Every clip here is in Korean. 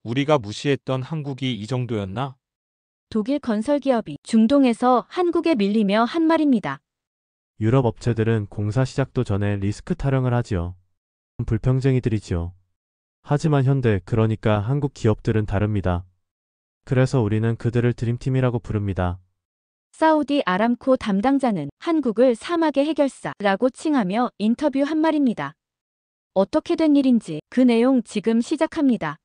우리가 무시했던 한국이 이 정도였나? 독일 건설기업이 중동에서 한국에 밀리며 한 말입니다. 유럽 업체들은 공사 시작도 전에 리스크 타령을 하지요. 불평쟁이들이지요. 하지만 현대, 그러니까 한국 기업들은 다릅니다. 그래서 우리는 그들을 드림팀이라고 부릅니다. 사우디 아람코 담당자는 한국을 사막의 해결사라고 칭하며 인터뷰한 말입니다. 어떻게 된 일인지 그 내용 지금 시작합니다.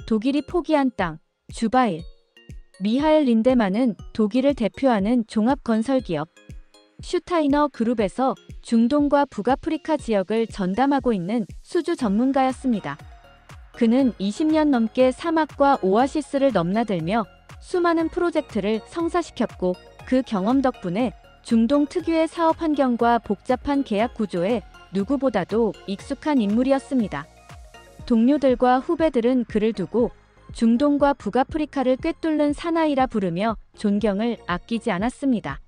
독일이 포기한 땅, 주바일. 미하엘 린데만은 독일을 대표하는 종합건설기업 슈타이너 그룹에서 중동과 북아프리카 지역을 전담하고 있는 수주 전문가였습니다. 그는 20년 넘게 사막과 오아시스를 넘나들며 수많은 프로젝트를 성사시켰고 그 경험 덕분에 중동 특유의 사업 환경과 복잡한 계약 구조에 누구보다도 익숙한 인물이었습니다. 동료들과 후배들은 그를 두고 중동과 북아프리카를 꿰뚫는 사나이라 부르며 존경을 아끼지 않았습니다.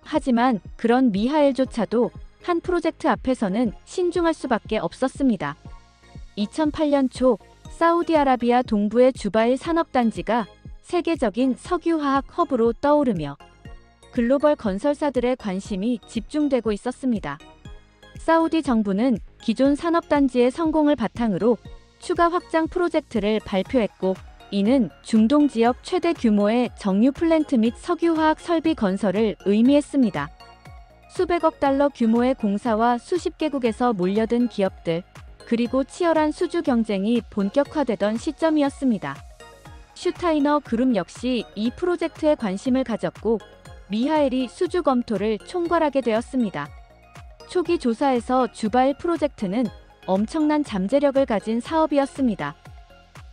하지만 그런 미하엘조차도 한 프로젝트 앞에서는 신중할 수밖에 없었습니다. 2008년 초 사우디아라비아 동부의 주바일 산업단지가 세계적인 석유화학 허브로 떠오르며 글로벌 건설사들의 관심이 집중되고 있었습니다. 사우디 정부는 기존 산업단지의 성공을 바탕으로 추가 확장 프로젝트를 발표했고, 이는 중동 지역 최대 규모의 정유 플랜트 및 석유화학 설비 건설을 의미했습니다. 수백억 달러 규모의 공사와 수십 개국에서 몰려든 기업들, 그리고 치열한 수주 경쟁이 본격화되던 시점이었습니다. 슈타이너 그룹 역시 이 프로젝트에 관심을 가졌고, 미하엘이 수주 검토를 총괄하게 되었습니다. 초기 조사에서 주바일 프로젝트는 엄청난 잠재력을 가진 사업이었습니다.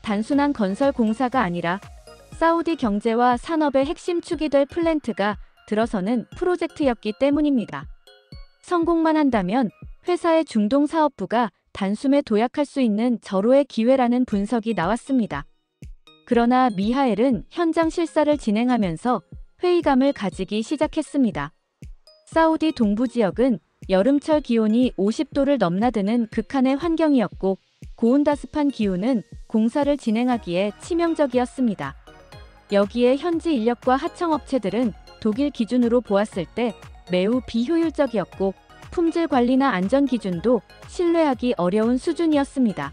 단순한 건설 공사가 아니라 사우디 경제와 산업의 핵심 축이 될 플랜트가 들어서는 프로젝트였기 때문입니다. 성공만 한다면 회사의 중동 사업부가 단숨에 도약할 수 있는 절호의 기회라는 분석이 나왔습니다. 그러나 미하엘은 현장 실사를 진행하면서 회의감을 가지기 시작했습니다. 사우디 동부 지역은 여름철 기온이 50도를 넘나드는 극한의 환경이었고, 고온다습한 기후는 공사를 진행하기에 치명적이었습니다. 여기에 현지 인력과 하청업체들은 독일 기준으로 보았을 때 매우 비효율적이었고, 품질 관리나 안전 기준도 신뢰하기 어려운 수준이었습니다.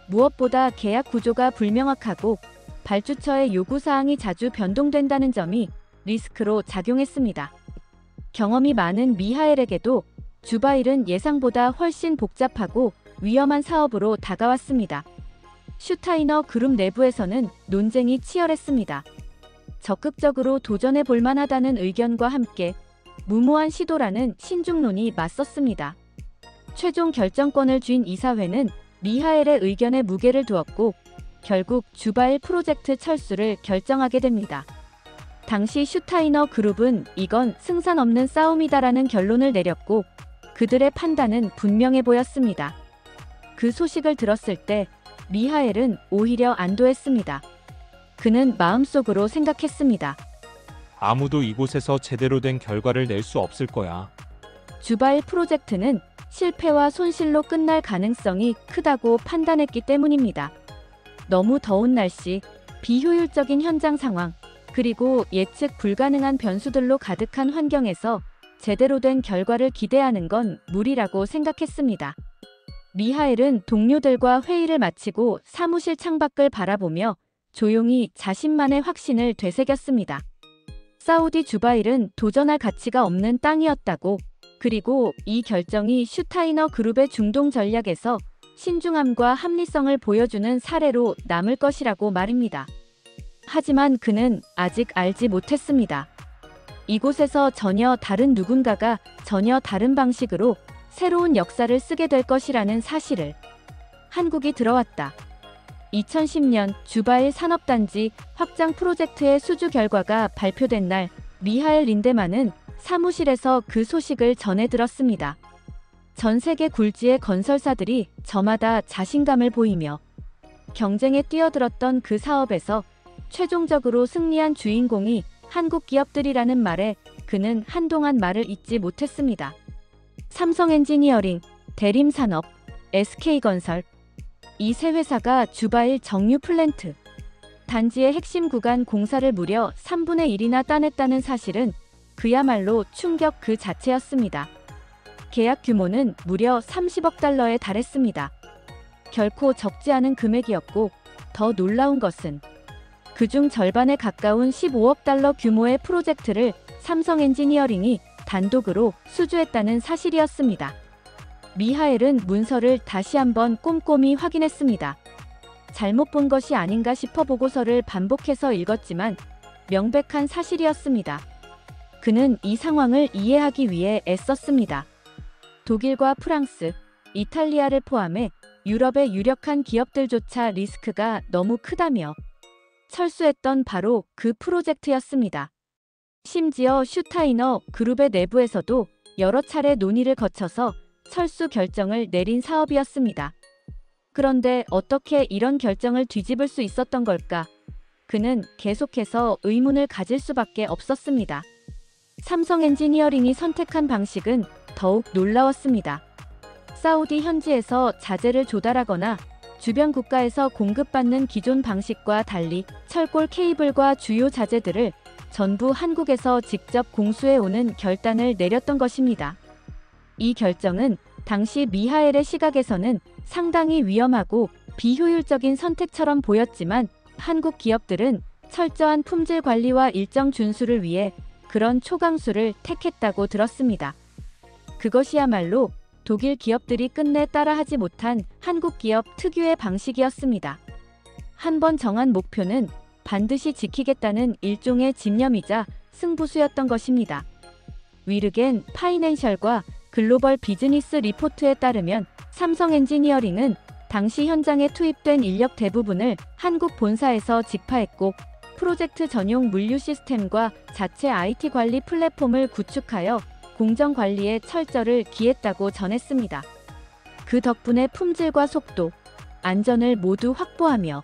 무엇보다 계약 구조가 불명확하고 발주처의 요구사항이 자주 변동된다는 점이 리스크로 작용했습니다. 경험이 많은 미하엘에게도 주바일은 예상보다 훨씬 복잡하고 위험한 사업으로 다가왔습니다. 슈타이너 그룹 내부에서는 논쟁이 치열했습니다. 적극적으로 도전해 볼 만하다는 의견과 함께 무모한 시도라는 신중론이 맞섰습니다. 최종 결정권을 쥔 이사회는 미하엘의 의견에 무게를 두었고, 결국 주바일 프로젝트 철수를 결정하게 됩니다. 당시 슈타이너 그룹은 이건 승산 없는 싸움이다라는 결론을 내렸고, 그들의 판단은 분명해 보였습니다. 그 소식을 들었을 때 미하엘은 오히려 안도했습니다. 그는 마음속으로 생각했습니다. 아무도 이곳에서 제대로 된 결과를 낼 수 없을 거야. 주바일 프로젝트는 실패와 손실로 끝날 가능성이 크다고 판단했기 때문입니다. 너무 더운 날씨, 비효율적인 현장 상황, 그리고 예측 불가능한 변수들로 가득한 환경에서 제대로 된 결과를 기대하는 건 무리라고 생각했습니다. 미하엘은 동료들과 회의를 마치고 사무실 창밖을 바라보며 조용히 자신만의 확신을 되새겼습니다. 사우디 주바일은 도전할 가치가 없는 땅이었다고, 그리고 이 결정이 슈타이너 그룹의 중동 전략에서 신중함과 합리성을 보여주는 사례로 남을 것이라고 말입니다. 하지만 그는 아직 알지 못했습니다. 이곳에서 전혀 다른 누군가가 전혀 다른 방식으로 새로운 역사를 쓰게 될 것이라는 사실을. 한국이 들어왔다. 2010년 주바일 산업단지 확장 프로젝트의 수주 결과가 발표된 날, 미하엘 린데만은 사무실에서 그 소식을 전해 들었습니다. 전 세계 굴지의 건설사들이 저마다 자신감을 보이며 경쟁에 뛰어들었던 그 사업에서 최종적으로 승리한 주인공이 한국 기업들이라는 말에 그는 한동안 말을 잇지 못했습니다. 삼성 엔지니어링, 대림산업, SK건설. 이 세 회사가 주바일 정유 플랜트 단지의 핵심 구간 공사를 무려 3분의 1이나 따냈다는 사실은 그야말로 충격 그 자체였습니다. 계약 규모는 무려 30억 달러에 달했습니다. 결코 적지 않은 금액이었고 더 놀라운 것은 그중 절반에 가까운 15억 달러 규모의 프로젝트를 삼성 엔지니어링이 단독으로 수주했다는 사실이었습니다. 미하엘은 문서를 다시 한번 꼼꼼히 확인했습니다. 잘못 본 것이 아닌가 싶어 보고서를 반복해서 읽었지만 명백한 사실이었습니다. 그는 이 상황을 이해하기 위해 애썼습니다. 독일과 프랑스, 이탈리아를 포함해 유럽의 유력한 기업들조차 리스크가 너무 크다며 철수했던 바로 그 프로젝트였습니다. 심지어 슈타이너 그룹의 내부에서도 여러 차례 논의를 거쳐서 철수 결정을 내린 사업이었습니다. 그런데 어떻게 이런 결정을 뒤집을 수 있었던 걸까? 그는 계속해서 의문을 가질 수밖에 없었습니다. 삼성 엔지니어링이 선택한 방식은 더욱 놀라웠습니다. 사우디 현지에서 자재를 조달하거나 주변 국가에서 공급받는 기존 방식과 달리 철골 케이블과 주요 자재들을 전부 한국에서 직접 공수해오는 결단을 내렸던 것입니다. 이 결정은 당시 미하엘의 시각에서는 상당히 위험하고 비효율적인 선택처럼 보였지만 한국 기업들은 철저한 품질 관리와 일정 준수를 위해 그런 초강수를 택했다고 들었습니다. 그것이야말로 독일 기업들이 끝내 따라하지 못한 한국 기업 특유의 방식이었습니다. 한 번 정한 목표는 반드시 지키겠다는 일종의 집념이자 승부수였던 것입니다. 위르겐 파이낸셜과 글로벌 비즈니스 리포트에 따르면 삼성 엔지니어링은 당시 현장에 투입된 인력 대부분을 한국 본사에서 직파했고 프로젝트 전용 물류 시스템과 자체 IT 관리 플랫폼을 구축하여 공정 관리에 철저를 기했다고 전했습니다. 그 덕분에 품질과 속도, 안전을 모두 확보하며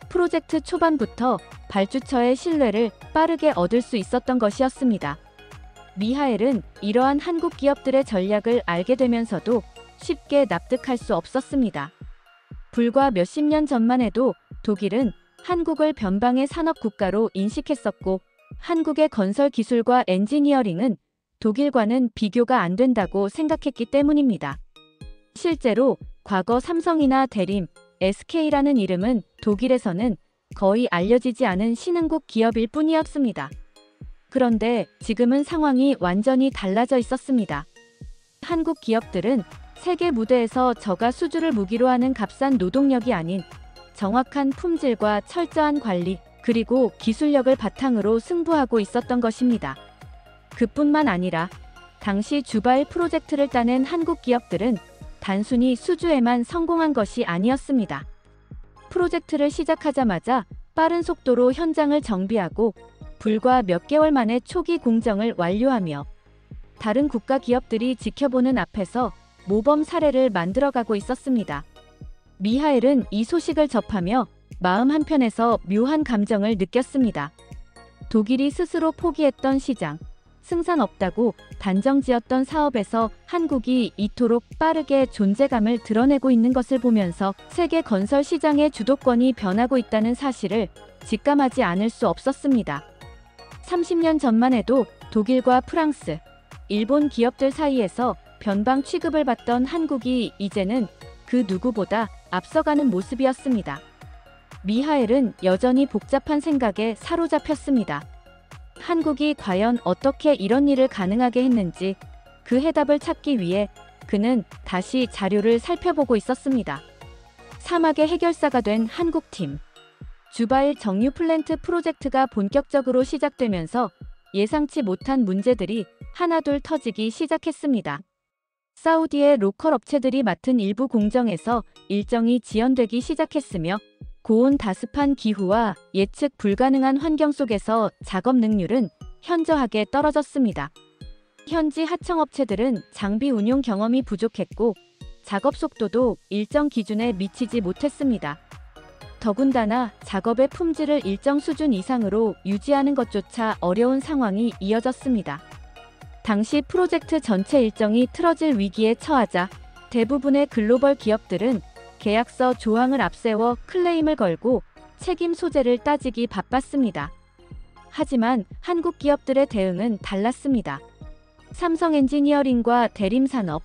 프로젝트 초반부터 발주처의 신뢰를 빠르게 얻을 수 있었던 것이었습니다. 미하엘은 이러한 한국 기업들의 전략을 알게 되면서도 쉽게 납득할 수 없었습니다. 불과 몇십 년 전만 해도 독일은 한국을 변방의 산업 국가로 인식했었고 한국의 건설 기술과 엔지니어링은 독일과는 비교가 안 된다고 생각했기 때문입니다. 실제로 과거 삼성이나 대림, SK라는 이름은 독일에서는 거의 알려지지 않은 신흥국 기업일 뿐이었습니다. 그런데 지금은 상황이 완전히 달라져 있었습니다. 한국 기업들은 세계 무대에서 저가 수주를 무기로 하는 값싼 노동력이 아닌 정확한 품질과 철저한 관리, 그리고 기술력을 바탕으로 승부하고 있었던 것입니다. 그뿐만 아니라 당시 주바일 프로젝트를 따낸 한국 기업들은 단순히 수주에만 성공한 것이 아니었습니다. 프로젝트를 시작하자마자 빠른 속도로 현장을 정비하고 불과 몇 개월 만에 초기 공정을 완료하며 다른 국가 기업들이 지켜보는 앞에서 모범 사례를 만들어가고 있었습니다. 미하엘은 이 소식을 접하며 마음 한편에서 묘한 감정을 느꼈습니다. 독일이 스스로 포기했던 시장, 승산 없다고 단정지었던 사업에서 한국이 이토록 빠르게 존재감을 드러내고 있는 것을 보면서 세계 건설 시장의 주도권이 변하고 있다는 사실을 직감하지 않을 수 없었습니다. 30년 전만 해도 독일과 프랑스, 일본 기업들 사이에서 변방 취급을 받던 한국이 이제는 그 누구보다 앞서가는 모습이었습니다. 미하엘은 여전히 복잡한 생각에 사로잡혔습니다. 한국이 과연 어떻게 이런 일을 가능하게 했는지 그 해답을 찾기 위해 그는 다시 자료를 살펴보고 있었습니다. 사막의 해결사가 된 한국팀. 주바일 정유 플랜트 프로젝트가 본격적으로 시작되면서 예상치 못한 문제들이 하나둘 터지기 시작했습니다. 사우디의 로컬 업체들이 맡은 일부 공정에서 일정이 지연되기 시작했으며 고온 다습한 기후와 예측 불가능한 환경 속에서 작업 능률은 현저하게 떨어졌습니다. 현지 하청업체들은 장비 운용 경험이 부족했고 작업 속도도 일정 기준에 미치지 못했습니다. 더군다나 작업의 품질을 일정 수준 이상으로 유지하는 것조차 어려운 상황이 이어졌습니다. 당시 프로젝트 전체 일정이 틀어질 위기에 처하자 대부분의 글로벌 기업들은 계약서 조항을 앞세워 클레임을 걸고 책임 소재를 따지기 바빴습니다. 하지만 한국 기업들의 대응은 달랐습니다. 삼성 엔지니어링과 대림산업,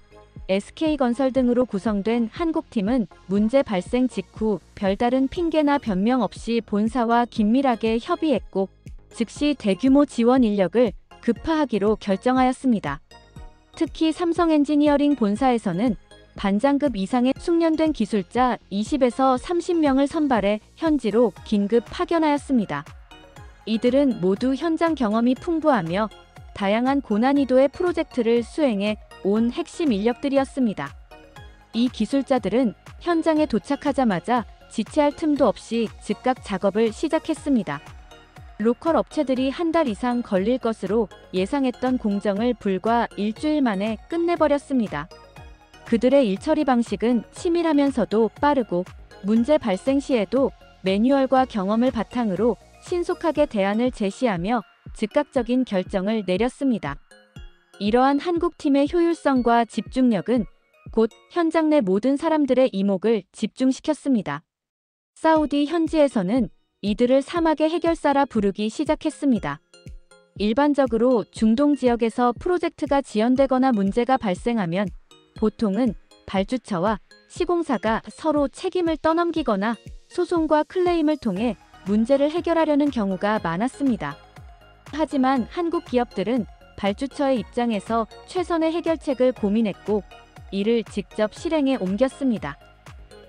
SK건설 등으로 구성된 한국팀은 문제 발생 직후 별다른 핑계나 변명 없이 본사와 긴밀하게 협의했고 즉시 대규모 지원 인력을 급파하기로 결정하였습니다. 특히 삼성 엔지니어링 본사에서는 반장급 이상의 숙련된 기술자 20에서 30명을 선발해 현지로 긴급 파견하였습니다. 이들은 모두 현장 경험이 풍부하며 다양한 고난이도의 프로젝트를 수행해 온 핵심 인력들이었습니다. 이 기술자들은 현장에 도착하자마자 지체할 틈도 없이 즉각 작업을 시작했습니다. 로컬 업체들이 한 달 이상 걸릴 것으로 예상했던 공정을 불과 일주일 만에 끝내버렸습니다. 그들의 일처리 방식은 치밀하면서도 빠르고 문제 발생 시에도 매뉴얼과 경험을 바탕으로 신속하게 대안을 제시하며 즉각적인 결정을 내렸습니다. 이러한 한국팀의 효율성과 집중력은 곧 현장 내 모든 사람들의 이목을 집중시켰습니다. 사우디 현지에서는 이들을 사막의 해결사라 부르기 시작했습니다. 일반적으로 중동 지역에서 프로젝트가 지연되거나 문제가 발생하면 보통은 발주처와 시공사가 서로 책임을 떠넘기거나 소송과 클레임을 통해 문제를 해결하려는 경우가 많았습니다. 하지만 한국 기업들은 발주처의 입장에서 최선의 해결책을 고민했고 이를 직접 실행에 옮겼습니다.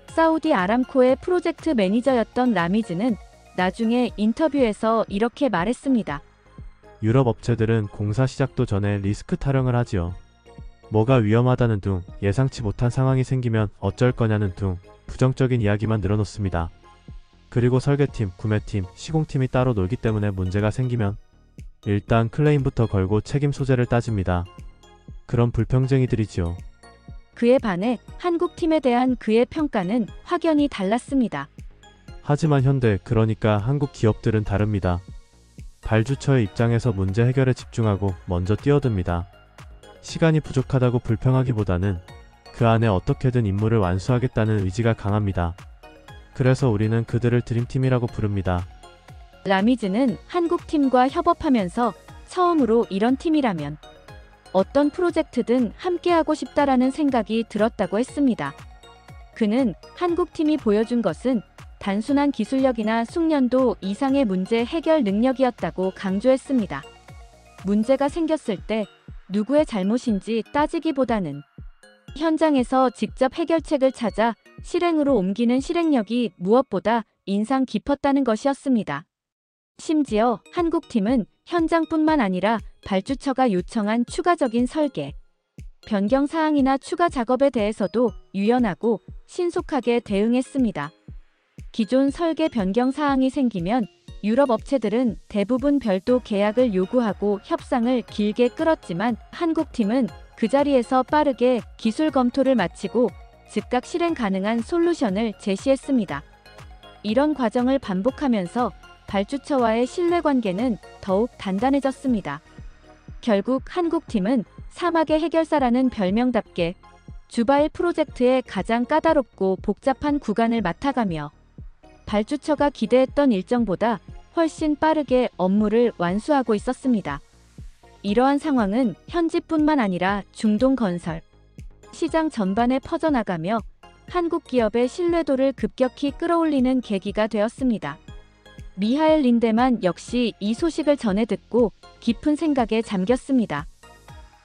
사우디 아람코의 프로젝트 매니저였던 라미즈는 나중에 인터뷰에서 이렇게 말했습니다. 유럽 업체들은 공사 시작도 전에 리스크 타령을 하지요. 뭐가 위험하다는 둥, 예상치 못한 상황이 생기면 어쩔 거냐는 둥, 부정적인 이야기만 늘어놓습니다. 그리고 설계팀, 구매팀, 시공팀이 따로 놀기 때문에 문제가 생기면 일단 클레임부터 걸고 책임 소재를 따집니다. 그런 불평쟁이들이지요. 그에 반해 한국팀에 대한 그의 평가는 확연히 달랐습니다. 하지만 현대, 그러니까 한국 기업들은 다릅니다. 발주처의 입장에서 문제 해결에 집중하고 먼저 뛰어듭니다. 시간이 부족하다고 불평하기보다는 그 안에 어떻게든 임무를 완수하겠다는 의지가 강합니다. 그래서 우리는 그들을 드림팀이라고 부릅니다. 라미즈는 한국팀과 협업하면서 처음으로 이런 팀이라면 어떤 프로젝트든 함께하고 싶다라는 생각이 들었다고 했습니다. 그는 한국팀이 보여준 것은 단순한 기술력이나 숙련도 이상의 문제 해결 능력이었다고 강조했습니다. 문제가 생겼을 때 누구의 잘못인지 따지기보다는 현장에서 직접 해결책을 찾아 실행으로 옮기는 실행력이 무엇보다 인상 깊었다는 것이었습니다. 심지어 한국팀은 현장뿐만 아니라 발주처가 요청한 추가적인 설계, 변경 사항이나 추가 작업에 대해서도 유연하고 신속하게 대응했습니다. 기존 설계 변경 사항이 생기면 유럽 업체들은 대부분 별도 계약을 요구하고 협상을 길게 끌었지만 한국팀은 그 자리에서 빠르게 기술 검토를 마치고 즉각 실행 가능한 솔루션을 제시했습니다. 이런 과정을 반복하면서 발주처와의 신뢰관계는 더욱 단단해졌습니다. 결국 한국팀은 사막의 해결사라는 별명답게 주바일 프로젝트의 가장 까다롭고 복잡한 구간을 맡아가며 발주처가 기대했던 일정보다 훨씬 빠르게 업무를 완수하고 있었습니다. 이러한 상황은 현지뿐만 아니라 중동 건설, 시장 전반에 퍼져나가며 한국 기업의 신뢰도를 급격히 끌어올리는 계기가 되었습니다. 미하엘 린데만 역시 이 소식을 전해 듣고 깊은 생각에 잠겼습니다.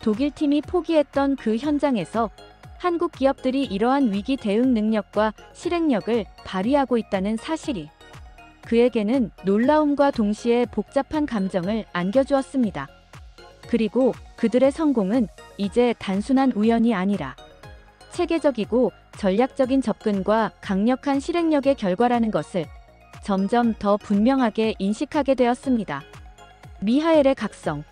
독일팀이 포기했던 그 현장에서 한국 기업들이 이러한 위기 대응 능력과 실행력을 발휘하고 있다는 사실이 그에게는 놀라움과 동시에 복잡한 감정을 안겨주었습니다. 그리고 그들의 성공은 이제 단순한 우연이 아니라 체계적이고 전략적인 접근과 강력한 실행력의 결과라는 것을 점점 더 분명하게 인식하게 되었습니다. 미하엘의 각성.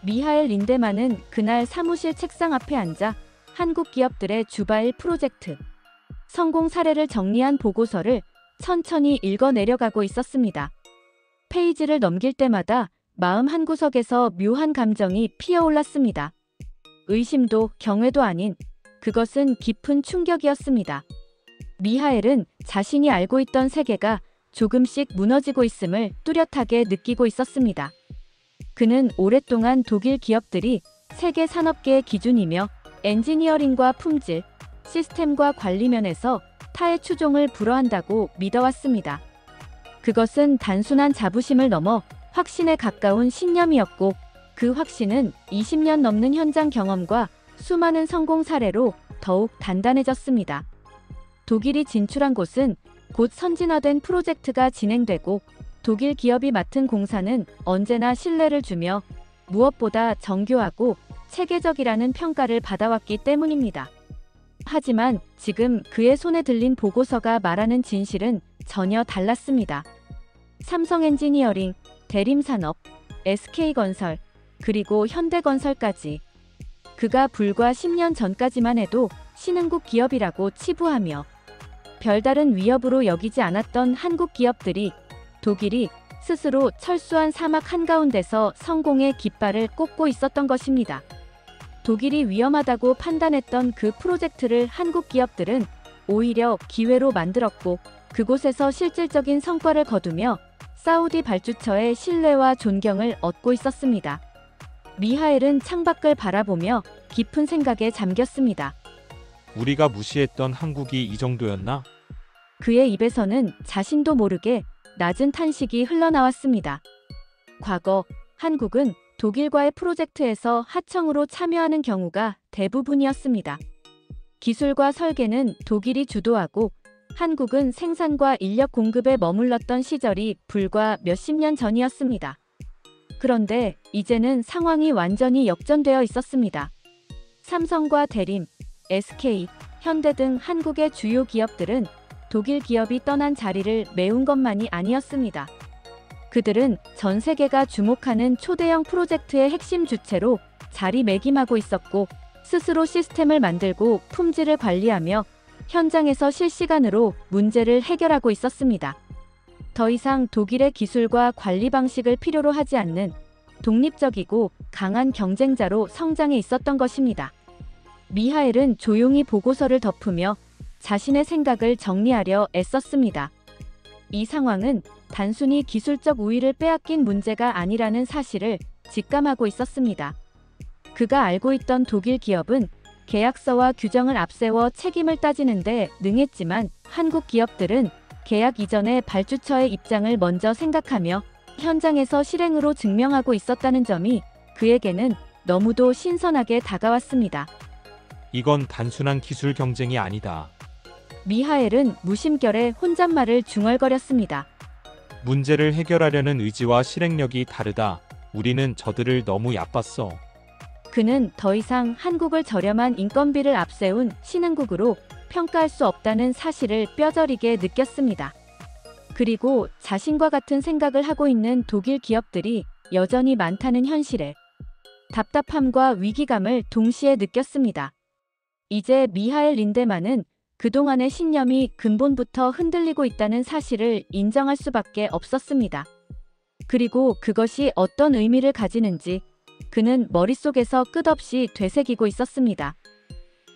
미하엘 린데만은 그날 사무실 책상 앞에 앉아 한국 기업들의 주바일 프로젝트 성공 사례를 정리한 보고서를 천천히 읽어 내려가고 있었습니다. 페이지를 넘길 때마다 마음 한구석에서 묘한 감정이 피어올랐습니다. 의심도 경외도 아닌 그것은 깊은 충격이었습니다. 미하엘은 자신이 알고 있던 세계가 조금씩 무너지고 있음을 뚜렷하게 느끼고 있었습니다. 그는 오랫동안 독일 기업들이 세계 산업계의 기준이며 엔지니어링과 품질, 시스템과 관리 면에서 타의 추종을 불허한다고 믿어왔습니다. 그것은 단순한 자부심을 넘어 확신에 가까운 신념이었고, 그 확신은 20년 넘는 현장 경험과 수많은 성공 사례로 더욱 단단해졌습니다. 독일이 진출한 곳은 곧 선진화된 프로젝트가 진행되고, 독일 기업이 맡은 공사는 언제나 신뢰를 주며 무엇보다 정교하고 체계적이라는 평가를 받아왔기 때문입니다. 하지만 지금 그의 손에 들린 보고서가 말하는 진실은 전혀 달랐습니다. 삼성 엔지니어링, 대림산업, SK건설, 그리고 현대건설까지 그가 불과 10년 전까지만 해도 신흥국 기업이라고 치부하며 별다른 위협으로 여기지 않았던 한국 기업들이 독일이 스스로 철수한 사막 한가운데서 성공의 깃발을 꽂고 있었던 것입니다. 독일이 위험하다고 판단했던 그 프로젝트를 한국 기업들은 오히려 기회로 만들었고, 그곳에서 실질적인 성과를 거두며 사우디 발주처의 신뢰와 존경을 얻고 있었습니다. 미하엘은 창밖을 바라보며 깊은 생각에 잠겼습니다. 우리가 무시했던 한국이 이 정도였나? 그의 입에서는 자신도 모르게 낮은 탄식이 흘러나왔습니다. 과거 한국은 독일과의 프로젝트에서 하청으로 참여하는 경우가 대부분이었습니다. 기술과 설계는 독일이 주도하고 한국은 생산과 인력 공급에 머물렀던 시절이 불과 몇십 년 전이었습니다. 그런데 이제는 상황이 완전히 역전되어 있었습니다. 삼성과 대림, SK, 현대 등 한국의 주요 기업들은 독일 기업이 떠난 자리를 메운 것만이 아니었습니다. 그들은 전 세계가 주목하는 초대형 프로젝트의 핵심 주체로 자리매김하고 있었고, 스스로 시스템을 만들고 품질을 관리하며 현장에서 실시간으로 문제를 해결하고 있었습니다. 더 이상 독일의 기술과 관리 방식을 필요로 하지 않는 독립적이고 강한 경쟁자로 성장해 있었던 것입니다. 미하엘은 조용히 보고서를 덮으며 자신의 생각을 정리하려 애썼습니다. 이 상황은 단순히 기술적 우위를 빼앗긴 문제가 아니라는 사실을 직감하고 있었습니다. 그가 알고 있던 독일 기업은 계약서와 규정을 앞세워 책임을 따지는데 능했지만, 한국 기업들은 계약 이전에 발주처의 입장을 먼저 생각하며 현장에서 실행으로 증명하고 있었다는 점이 그에게는 너무도 신선하게 다가왔습니다. 이건 단순한 기술 경쟁이 아니다. 미하엘은 무심결에 혼잣말을 중얼거렸습니다. 문제를 해결하려는 의지와 실행력이 다르다. 우리는 저들을 너무 얕봤어. 그는 더 이상 한국을 저렴한 인건비를 앞세운 신흥국으로 평가할 수 없다는 사실을 뼈저리게 느꼈습니다. 그리고 자신과 같은 생각을 하고 있는 독일 기업들이 여전히 많다는 현실에 답답함과 위기감을 동시에 느꼈습니다. 이제 미하엘 린데만은 그동안의 신념이 근본부터 흔들리고 있다는 사실을 인정할 수밖에 없었습니다. 그리고 그것이 어떤 의미를 가지는지 그는 머릿속에서 끝없이 되새기고 있었습니다.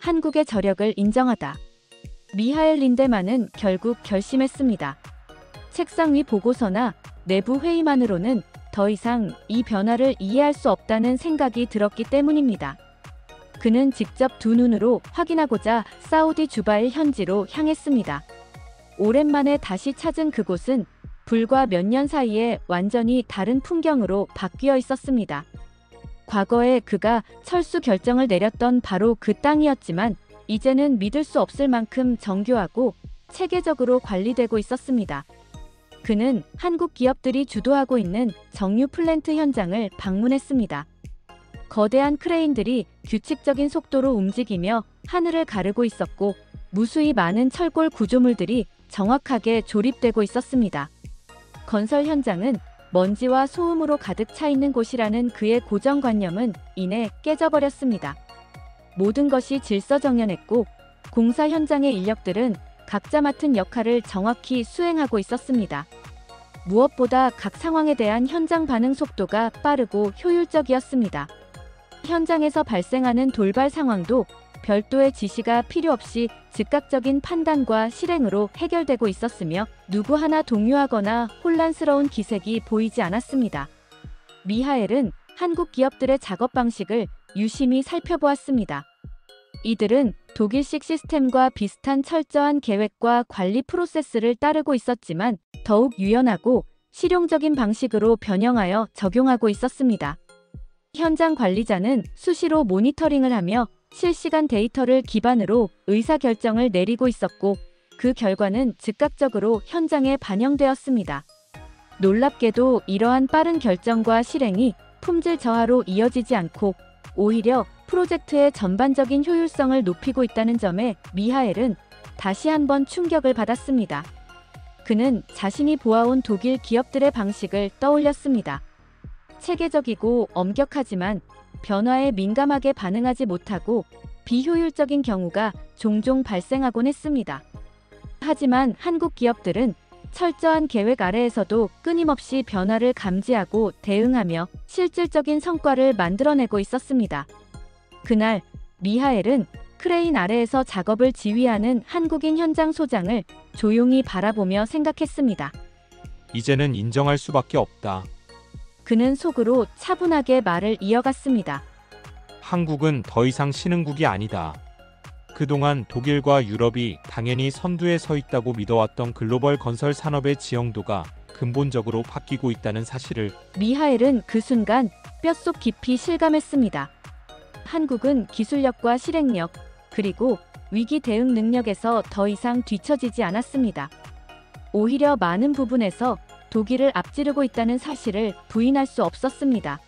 한국의 저력을 인정하다. 미하엘 린데만은 결국 결심했습니다. 책상 위 보고서나 내부 회의만으로는 더 이상 이 변화를 이해할 수 없다는 생각이 들었기 때문입니다. 그는 직접 두 눈으로 확인하고자 사우디 주바일 현지로 향했습니다. 오랜만에 다시 찾은 그곳은 불과 몇 년 사이에 완전히 다른 풍경으로 바뀌어 있었습니다. 과거에 그가 철수 결정을 내렸던 바로 그 땅이었지만, 이제는 믿을 수 없을 만큼 정교하고 체계적으로 관리되고 있었습니다. 그는 한국 기업들이 주도하고 있는 정유 플랜트 현장을 방문했습니다. 거대한 크레인들이 규칙적인 속도로 움직이며 하늘을 가르고 있었고, 무수히 많은 철골 구조물들이 정확하게 조립되고 있었습니다. 건설 현장은 먼지와 소음으로 가득 차 있는 곳이라는 그의 고정관념은 이내 깨져버렸습니다. 모든 것이 질서정연했고, 공사 현장의 인력들은 각자 맡은 역할을 정확히 수행하고 있었습니다. 무엇보다 각 상황에 대한 현장 반응 속도가 빠르고 효율적이었습니다. 현장에서 발생하는 돌발 상황도 별도의 지시가 필요 없이 즉각적인 판단과 실행으로 해결되고 있었으며 누구 하나 동요하거나 혼란스러운 기색이 보이지 않았습니다. 미하엘은 한국 기업들의 작업 방식을 유심히 살펴보았습니다. 이들은 독일식 시스템과 비슷한 철저한 계획과 관리 프로세스를 따르고 있었지만 더욱 유연하고 실용적인 방식으로 변형하여 적용하고 있었습니다. 현장 관리자는 수시로 모니터링을 하며 실시간 데이터를 기반으로 의사결정을 내리고 있었고 그 결과는 즉각적으로 현장에 반영되었습니다. 놀랍게도 이러한 빠른 결정과 실행이 품질 저하로 이어지지 않고 오히려 프로젝트의 전반적인 효율성을 높이고 있다는 점에 미하엘은 다시 한번 충격을 받았습니다. 그는 자신이 보아온 독일 기업들의 방식을 떠올렸습니다. 체계적이고 엄격하지만 변화에 민감하게 반응하지 못하고 비효율적인 경우가 종종 발생하곤 했습니다. 하지만 한국 기업들은 철저한 계획 아래에서도 끊임없이 변화를 감지하고 대응하며 실질적인 성과를 만들어내고 있었습니다. 그날 미하엘은 크레인 아래에서 작업을 지휘하는 한국인 현장 소장을 조용히 바라보며 생각했습니다. 이제는 인정할 수밖에 없다. 그는 속으로 차분하게 말을 이어갔습니다. 한국은 더 이상 신흥국이 아니다. 그동안 독일과 유럽이 당연히 선두에 서 있다고 믿어왔던 글로벌 건설 산업의 지형도가 근본적으로 바뀌고 있다는 사실을 미하엘은 그 순간 뼛속 깊이 실감했습니다. 한국은 기술력과 실행력, 그리고 위기 대응 능력에서 더 이상 뒤처지지 않았습니다. 오히려 많은 부분에서 독일을 앞지르고 있다는 사실을 부인할 수 없었습니다.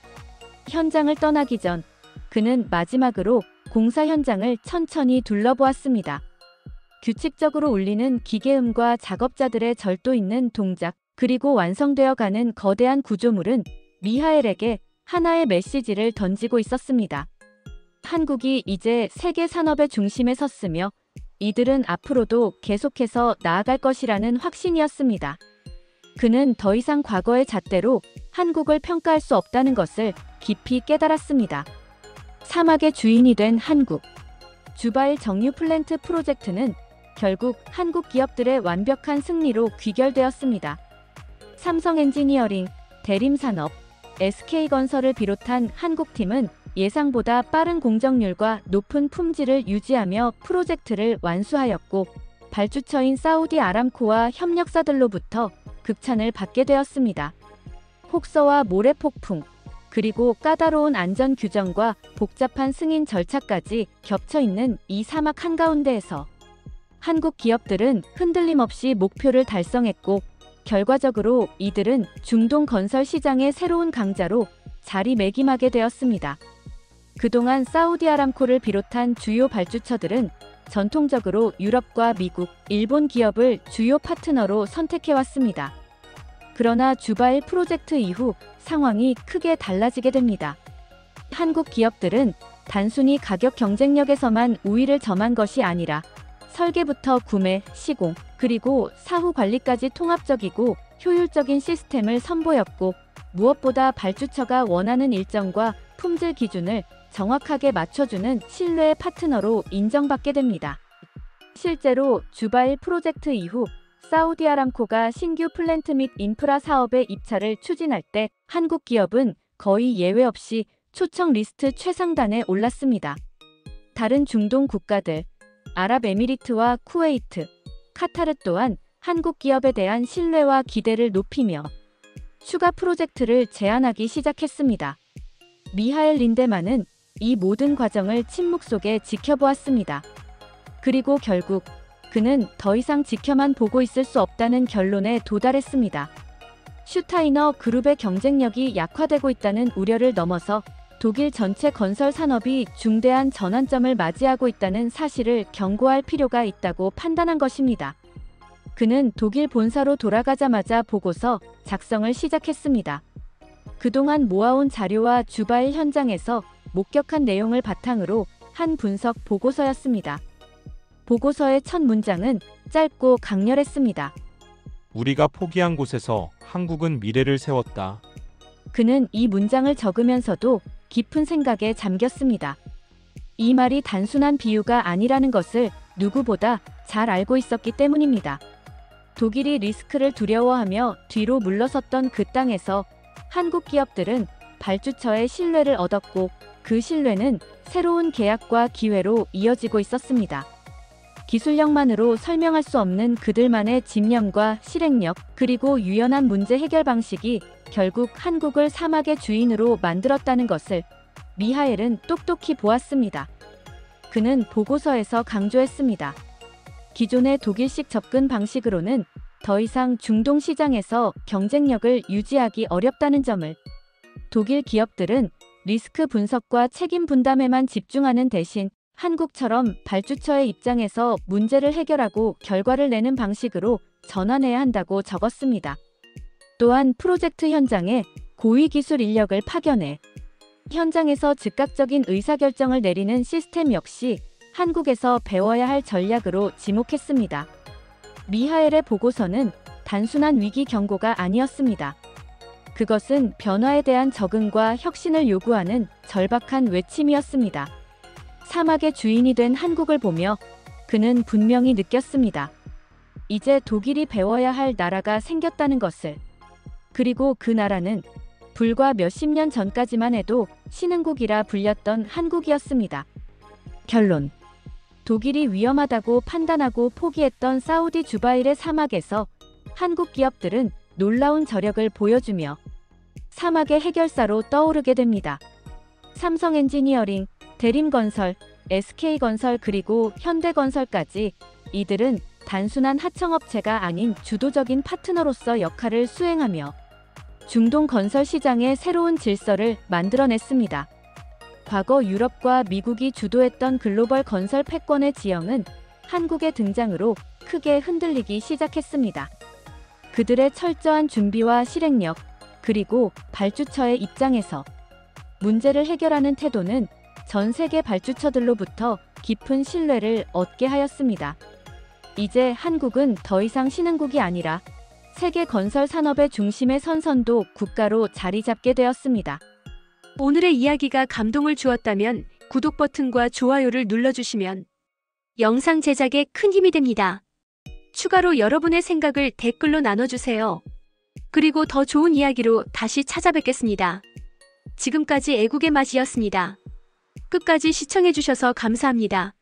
현장을 떠나기 전 그는 마지막으로 공사 현장을 천천히 둘러보았습니다. 규칙적으로 울리는 기계음과 작업자들의 절도 있는 동작, 그리고 완성되어 가는 거대한 구조물은 미하엘에게 하나의 메시지를 던지고 있었습니다. 한국이 이제 세계 산업의 중심에 섰으며 이들은 앞으로도 계속해서 나아갈 것이라는 확신이었습니다. 그는 더 이상 과거의 잣대로 한국을 평가할 수 없다는 것을 깊이 깨달았습니다. 사막의 주인이 된 한국. 주바일 정유 플랜트 프로젝트는 결국 한국 기업들의 완벽한 승리로 귀결되었습니다. 삼성 엔지니어링, 대림산업, SK건설을 비롯한 한국팀은 예상보다 빠른 공정률과 높은 품질을 유지하며 프로젝트를 완수하였고 발주처인 사우디 아람코와 협력사들로부터 극찬을 받게 되었습니다. 폭서와 모래 폭풍, 그리고 까다로운 안전 규정과 복잡한 승인 절차까지 겹쳐 있는 이 사막 한가운데에서 한국 기업들은 흔들림 없이 목표를 달성했고 결과적으로 이들은 중동 건설 시장의 새로운 강자로 자리매김하게 되었습니다. 그동안 사우디 아람코를 비롯한 주요 발주처들은 전통적으로 유럽과 미국, 일본 기업을 주요 파트너로 선택해왔습니다. 그러나 주바일 프로젝트 이후 상황이 크게 달라지게 됩니다. 한국 기업들은 단순히 가격 경쟁력에서만 우위를 점한 것이 아니라 설계부터 구매, 시공, 그리고 사후 관리까지 통합적이고 효율적인 시스템을 선보였고 무엇보다 발주처가 원하는 일정과 품질 기준을 정확하게 맞춰주는 신뢰의 파트너로 인정받게 됩니다. 실제로 주바일 프로젝트 이후 사우디 아람코가 신규 플랜트 및 인프라 사업의 입찰을 추진할 때 한국 기업은 거의 예외 없이 초청 리스트 최상단에 올랐습니다. 다른 중동 국가들, 아랍에미리트와 쿠웨이트, 카타르 또한 한국 기업에 대한 신뢰와 기대를 높이며 추가 프로젝트를 제안하기 시작했습니다. 미하엘 린데만은 이 모든 과정을 침묵 속에 지켜보았습니다. 그리고 결국 그는 더 이상 지켜만 보고 있을 수 없다는 결론에 도달했습니다. 슈타이너 그룹의 경쟁력이 약화되고 있다는 우려를 넘어서 독일 전체 건설 산업이 중대한 전환점을 맞이하고 있다는 사실을 경고할 필요가 있다고 판단한 것입니다. 그는 독일 본사로 돌아가자마자 보고서 작성을 시작했습니다. 그동안 모아온 자료와 주바일 현장에서 목격한 내용을 바탕으로 한 분석 보고서였습니다. 보고서의 첫 문장은 짧고 강렬했습니다. 우리가 포기한 곳에서 한국은 미래를 세웠다. 그는 이 문장을 적으면서도 깊은 생각에 잠겼습니다. 이 말이 단순한 비유가 아니라는 것을 누구보다 잘 알고 있었기 때문입니다. 독일이 리스크를 두려워하며 뒤로 물러섰던 그 땅에서 한국 기업들은 발주처의 신뢰를 얻었고 그 신뢰는 새로운 계약과 기회로 이어지고 있었습니다. 기술력만으로 설명할 수 없는 그들만의 집념과 실행력, 그리고 유연한 문제 해결 방식이 결국 한국을 사막의 주인으로 만들었다는 것을 미하엘은 똑똑히 보았습니다. 그는 보고서에서 강조했습니다. 기존의 독일식 접근 방식으로는 더 이상 중동 시장에서 경쟁력을 유지하기 어렵다는 점을, 독일 기업들은 리스크 분석과 책임 분담에만 집중하는 대신 한국처럼 발주처의 입장에서 문제를 해결하고 결과를 내는 방식으로 전환해야 한다고 적었습니다. 또한 프로젝트 현장에 고위 기술 인력을 파견해 현장에서 즉각적인 의사결정을 내리는 시스템 역시 한국에서 배워야 할 전략으로 지목했습니다. 미하엘의 보고서는 단순한 위기 경고가 아니었습니다. 그것은 변화에 대한 적응과 혁신을 요구하는 절박한 외침이었습니다. 사막의 주인이 된 한국을 보며 그는 분명히 느꼈습니다. 이제 독일이 배워야 할 나라가 생겼다는 것을. 그리고 그 나라는 불과 몇십 년 전까지만 해도 신흥국이라 불렸던 한국이었습니다. 결론. 독일이 위험하다고 판단하고 포기했던 사우디 주바일의 사막에서 한국 기업들은 놀라운 저력을 보여주며 사막의 해결사로 떠오르게 됩니다. 삼성 엔지니어링, 대림건설, SK건설 그리고 현대건설까지 이들은 단순한 하청업체가 아닌 주도적인 파트너로서 역할을 수행하며 중동 건설 시장의 새로운 질서를 만들어냈습니다. 과거 유럽과 미국이 주도했던 글로벌 건설 패권의 지형은 한국의 등장으로 크게 흔들리기 시작했습니다. 그들의 철저한 준비와 실행력, 그리고 발주처의 입장에서 문제를 해결하는 태도는 전 세계 발주처들로부터 깊은 신뢰를 얻게 하였습니다. 이제 한국은 더 이상 신흥국이 아니라 세계 건설 산업의 중심에 선선도 국가로 자리 잡게 되었습니다. 오늘의 이야기가 감동을 주었다면 구독 버튼과 좋아요를 눌러주시면 영상 제작에 큰 힘이 됩니다. 추가로 여러분의 생각을 댓글로 나눠주세요. 그리고 더 좋은 이야기로 다시 찾아뵙겠습니다. 지금까지 애국의 맛이었습니다. 끝까지 시청해주셔서 감사합니다.